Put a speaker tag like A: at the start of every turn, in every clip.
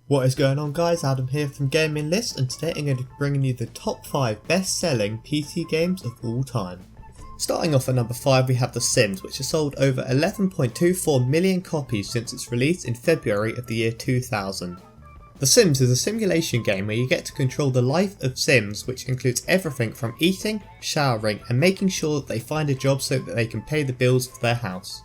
A: What is going on guys, Adam here from Gaming List, and today I'm going to be bringing you the top 5 best selling PC games of all time. Starting off at number 5 we have The Sims, which has sold over 11.24 million copies since its release in February of the year 2000. The Sims is a simulation game where you get to control the life of Sims, which includes everything from eating, showering and making sure that they find a job so that they can pay the bills for their house.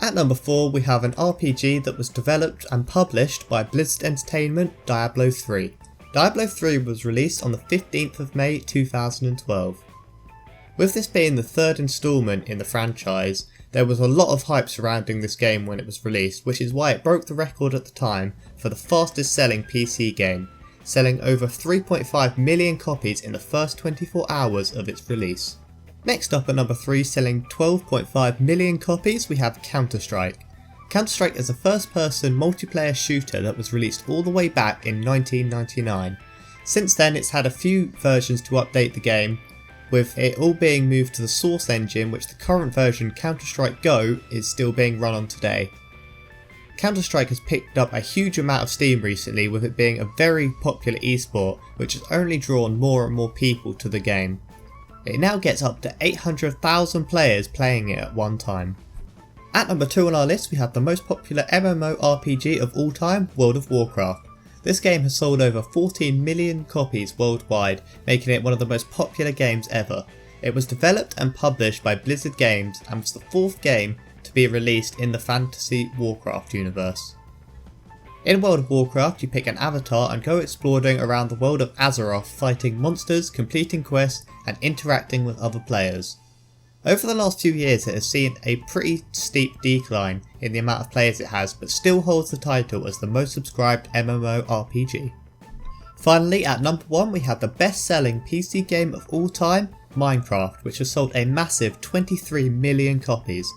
A: At number 4 we have an RPG that was developed and published by Blizzard Entertainment, Diablo 3. Diablo 3 was released on the 15th of May 2012. With this being the third installment in the franchise, there was a lot of hype surrounding this game when it was released, which is why it broke the record at the time for the fastest selling PC game, selling over 3.5 million copies in the first 24 hours of its release. Next up at number 3, selling 12.5 million copies, we have Counter-Strike. Counter-Strike is a first-person multiplayer shooter that was released all the way back in 1999. Since then it's had a few versions to update the game, with it all being moved to the Source engine, which the current version Counter-Strike Go is still being run on today. Counter-Strike has picked up a huge amount of steam recently, with it being a very popular esport which has only drawn more and more people to the game. It now gets up to 800,000 players playing it at one time. At number 2 on our list we have the most popular MMORPG of all time, World of Warcraft. This game has sold over 14 million copies worldwide, making it one of the most popular games ever. It was developed and published by Blizzard Games and was the 4th game to be released in the Fantasy Warcraft universe. In World of Warcraft you pick an avatar and go exploring around the world of Azeroth, fighting monsters, completing quests and interacting with other players. Over the last few years it has seen a pretty steep decline in the amount of players it has, but still holds the title as the most subscribed MMORPG. Finally, at number 1 we have the best selling PC game of all time, Minecraft, which has sold a massive 23 million copies.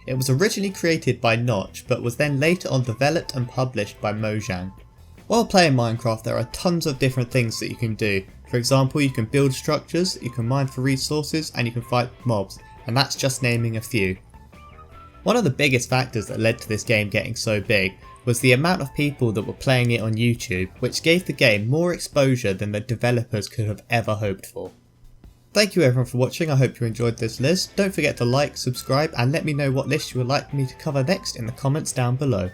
A: It was originally created by Notch, but was then later on developed and published by Mojang. While playing Minecraft there are tons of different things that you can do. For example, you can build structures, you can mine for resources and you can fight mobs, and that's just naming a few. One of the biggest factors that led to this game getting so big was the amount of people that were playing it on YouTube, which gave the game more exposure than the developers could have ever hoped for. Thank you everyone for watching, I hope you enjoyed this list. Don't forget to like, subscribe and let me know what list you would like me to cover next in the comments down below.